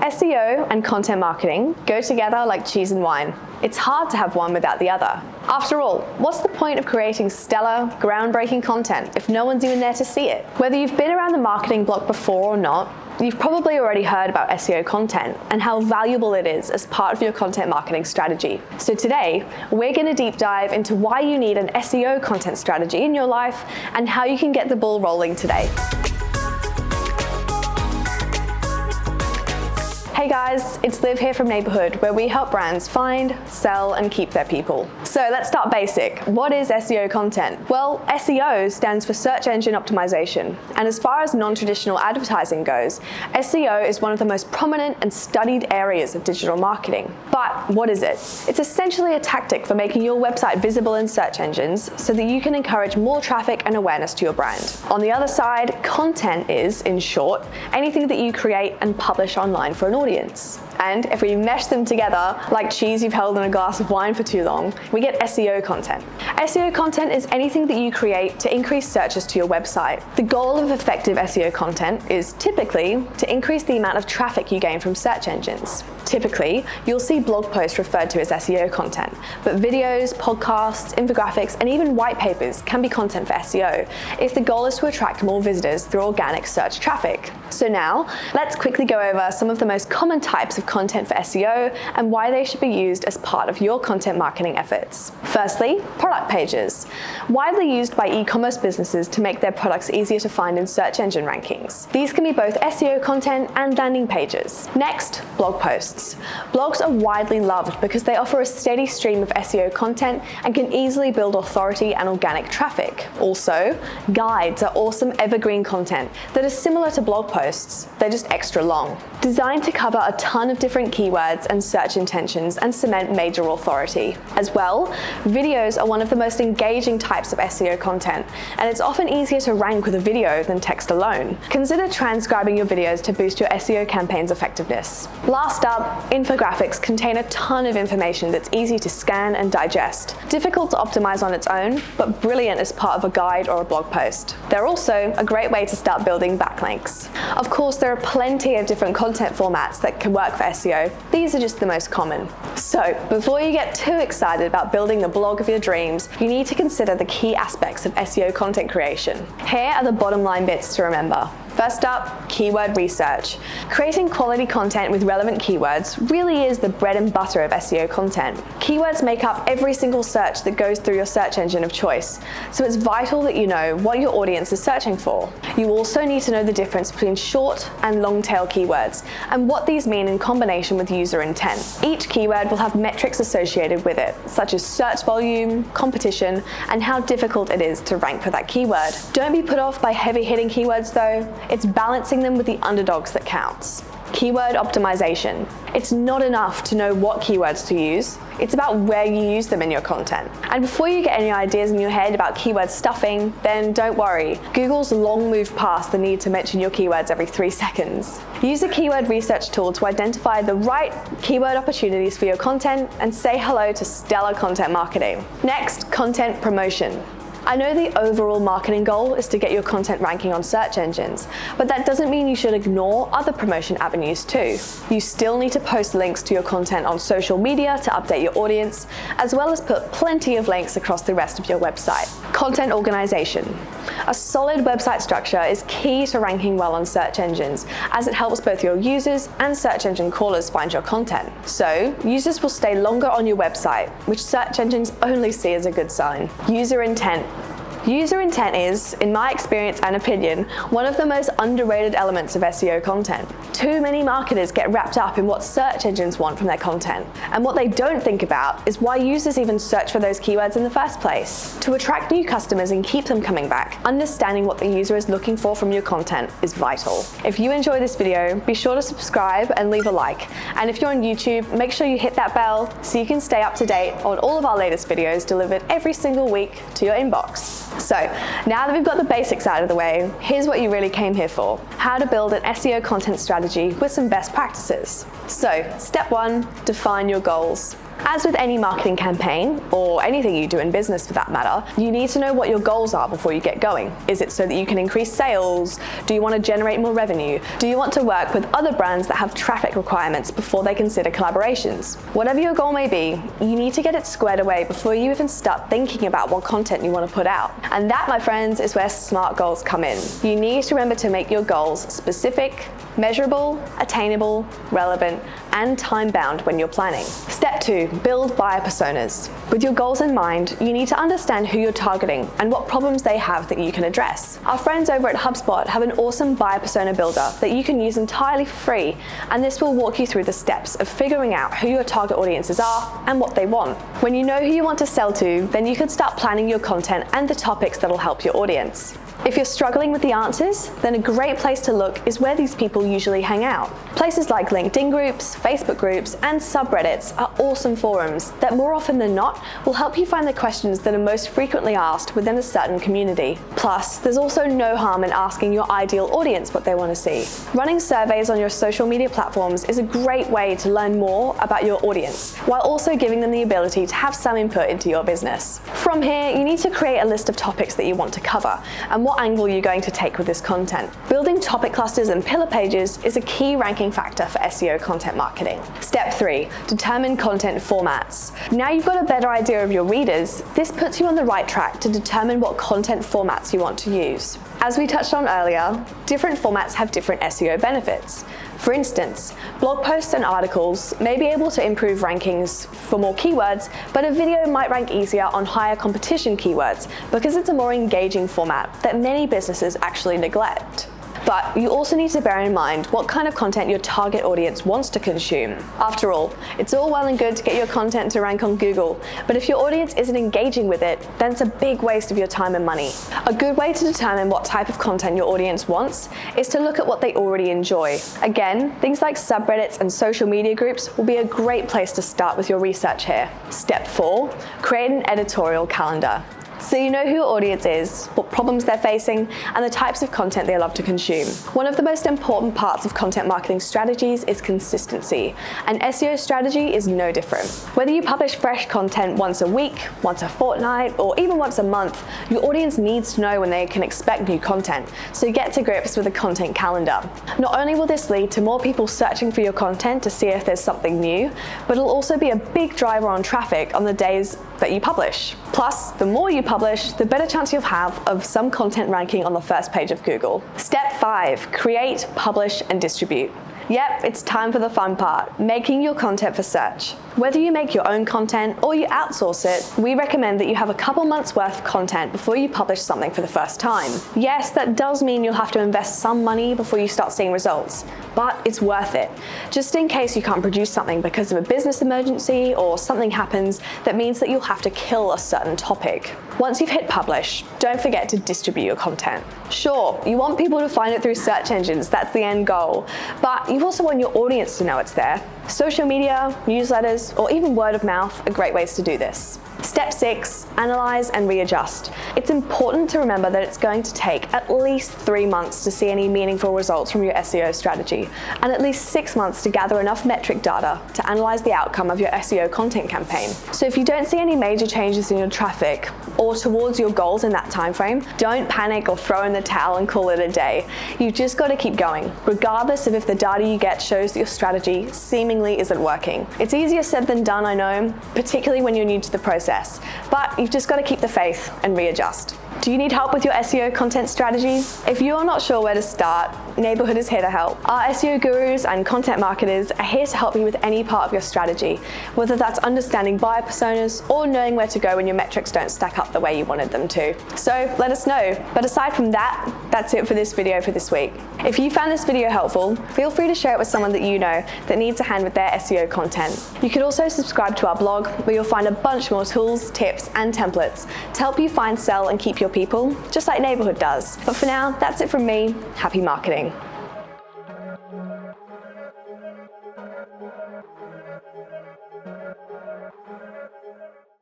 SEO and content marketing go together like cheese and wine. It's hard to have one without the other. After all, what's the point of creating stellar, groundbreaking content if no one's even there to see it? Whether you've been around the marketing block before or not, you've probably already heard about SEO content and how valuable it is as part of your content marketing strategy. So today, we're going to deep dive into why you need an SEO content strategy in your life and how you can get the ball rolling today. Hey guys, it's Liv here from Neighborhood, where we help brands find, sell, and keep their people. So let's start basic. What is SEO content? Well, SEO stands for search engine optimization. And as far as non-traditional advertising goes, SEO is one of the most prominent and studied areas of digital marketing. But what is it? It's essentially a tactic for making your website visible in search engines so that you can encourage more traffic and awareness to your brand. On the other side, content is, in short, anything that you create and publish online for an audience. And if we mesh them together, like cheese you've held in a glass of wine for too long, we get SEO content. SEO content is anything that you create to increase searches to your website. The goal of effective SEO content is typically to increase the amount of traffic you gain from search engines. Typically, you'll see blog posts referred to as SEO content, but videos, podcasts, infographics, and even white papers can be content for SEO if the goal is to attract more visitors through organic search traffic. So now, let's quickly go over some of the most common types of content for SEO and why they should be used as part of your content marketing efforts. Firstly, product pages. Widely used by e-commerce businesses to make their products easier to find in search engine rankings. These can be both SEO content and landing pages. Next, blog posts. Blogs are widely loved because they offer a steady stream of SEO content and can easily build authority and organic traffic. Also, guides are awesome evergreen content that are similar to blog posts, they're just extra long. Designed to cover a ton of different keywords and search intentions and cement major authority. As well, videos are one of the most engaging types of SEO content, and it's often easier to rank with a video than text alone. Consider transcribing your videos to boost your SEO campaign's effectiveness. Last up, infographics contain a ton of information that's easy to scan and digest. Difficult to optimize on its own, but brilliant as part of a guide or a blog post. They're also a great way to start building backlinks. Of course, there are plenty of different content formats that can work for SEO. These are just the most common. So, before you get too excited about building the blog of your dreams, you need to consider the key aspects of SEO content creation. Here are the bottom line bits to remember. First up, keyword research. Creating quality content with relevant keywords really is the bread and butter of SEO content. Keywords make up every single search that goes through your search engine of choice, so it's vital that you know what your audience is searching for. You also need to know the difference between short and long tail keywords and what these mean in combination with user intent. Each keyword will have metrics associated with it, such as search volume, competition, and how difficult it is to rank for that keyword. Don't be put off by heavy-hitting keywords though. It's balancing them with the underdogs that counts. Keyword optimization. It's not enough to know what keywords to use, it's about where you use them in your content. And before you get any ideas in your head about keyword stuffing, then don't worry. Google's long moved past the need to mention your keywords every 3 seconds. Use a keyword research tool to identify the right keyword opportunities for your content and say hello to stellar content marketing. Next, content promotion. I know the overall marketing goal is to get your content ranking on search engines, but that doesn't mean you should ignore other promotion avenues too. You still need to post links to your content on social media to update your audience, as well as put plenty of links across the rest of your website. Content organization. A solid website structure is key to ranking well on search engines, as it helps both your users and search engine crawlers find your content. So, users will stay longer on your website, which search engines only see as a good sign. User intent. User intent is, in my experience and opinion, one of the most underrated elements of SEO content. Too many marketers get wrapped up in what search engines want from their content, and what they don't think about is why users even search for those keywords in the first place. To attract new customers and keep them coming back, understanding what the user is looking for from your content is vital. If you enjoy this video, be sure to subscribe and leave a like. And if you're on YouTube, make sure you hit that bell so you can stay up to date on all of our latest videos delivered every single week to your inbox. So, now that we've got the basics out of the way, here's what you really came here for: how to build an SEO content strategy with some best practices. So, step 1, define your goals. As with any marketing campaign, or anything you do in business for that matter, you need to know what your goals are before you get going. Is it so that you can increase sales? Do you want to generate more revenue? Do you want to work with other brands that have traffic requirements before they consider collaborations? Whatever your goal may be, you need to get it squared away before you even start thinking about what content you want to put out. And that, my friends, is where SMART goals come in. You need to remember to make your goals specific, measurable, attainable, relevant, and time-bound when you're planning. Step 2, build buyer personas. With your goals in mind, you need to understand who you're targeting and what problems they have that you can address. Our friends over at HubSpot have an awesome buyer persona builder that you can use entirely for free, and this will walk you through the steps of figuring out who your target audiences are and what they want. When you know who you want to sell to, then you can start planning your content and the topics that'll help your audience. If you're struggling with the answers, then a great place to look is where these people usually hang out. Places like LinkedIn groups, Facebook groups, and subreddits are awesome forums that more often than not will help you find the questions that are most frequently asked within a certain community. Plus, there's also no harm in asking your ideal audience what they want to see. Running surveys on your social media platforms is a great way to learn more about your audience, while also giving them the ability to have some input into your business. From here, you need to create a list of topics that you want to cover and what angle you're going to take with this content. Building topic clusters and pillar pages is a key ranking factor for SEO content marketing. Step 3, determine content formats. Now you've got a better idea of your readers, this puts you on the right track to determine what content formats you want to use. As we touched on earlier, different formats have different SEO benefits. For instance, blog posts and articles may be able to improve rankings for more keywords, but a video might rank easier on higher competition keywords because it's a more engaging format that many businesses actually neglect. But you also need to bear in mind what kind of content your target audience wants to consume. After all, it's all well and good to get your content to rank on Google, but if your audience isn't engaging with it, then it's a big waste of your time and money. A good way to determine what type of content your audience wants is to look at what they already enjoy. Again, things like subreddits and social media groups will be a great place to start with your research here. Step 4, create an editorial calendar. So you know who your audience is, what problems they're facing, and the types of content they love to consume. One of the most important parts of content marketing strategies is consistency, and SEO strategy is no different. Whether you publish fresh content once a week, once a fortnight, or even once a month, your audience needs to know when they can expect new content, so get to grips with a content calendar. Not only will this lead to more people searching for your content to see if there's something new, but it'll also be a big driver on traffic on the days that you publish. Plus, the more you publish, the better chance you'll have of some content ranking on the first page of Google. Step 5, create, publish, and distribute. Yep, it's time for the fun part, making your content for search. Whether you make your own content or you outsource it, we recommend that you have a couple months worth of content before you publish something for the first time. Yes, that does mean you'll have to invest some money before you start seeing results, but it's worth it. Just in case you can't produce something because of a business emergency or something happens that means that you'll have to kill a certain topic. Once you've hit publish, don't forget to distribute your content. Sure, you want people to find it through search engines, that's the end goal, but you also want your audience to know it's there. Social media, newsletters, or even word of mouth are great ways to do this. Step 6, analyze and readjust. It's important to remember that it's going to take at least 3 months to see any meaningful results from your SEO strategy, and at least 6 months to gather enough metric data to analyze the outcome of your SEO content campaign. So if you don't see any major changes in your traffic or towards your goals in that time frame, don't panic or throw in the towel and call it a day. You've just got to keep going, regardless of if the data you get shows that your strategy seemingly isn't working. It's easier said than done, I know, particularly when you're new to the process. But you've just got to keep the faith and readjust. Do you need help with your SEO content strategy? If you're not sure where to start, Neighborhood is here to help. Our SEO gurus and content marketers are here to help you with any part of your strategy, whether that's understanding buyer personas or knowing where to go when your metrics don't stack up the way you wanted them to. So let us know. But aside from that, that's it for this video for this week. If you found this video helpful, feel free to share it with someone that you know that needs a hand with their SEO content. You could also subscribe to our blog where you'll find a bunch more tools, tips, and templates to help you find, sell, and keep your people, just like Neighborhood does. But for now, that's it from me. Happy marketing.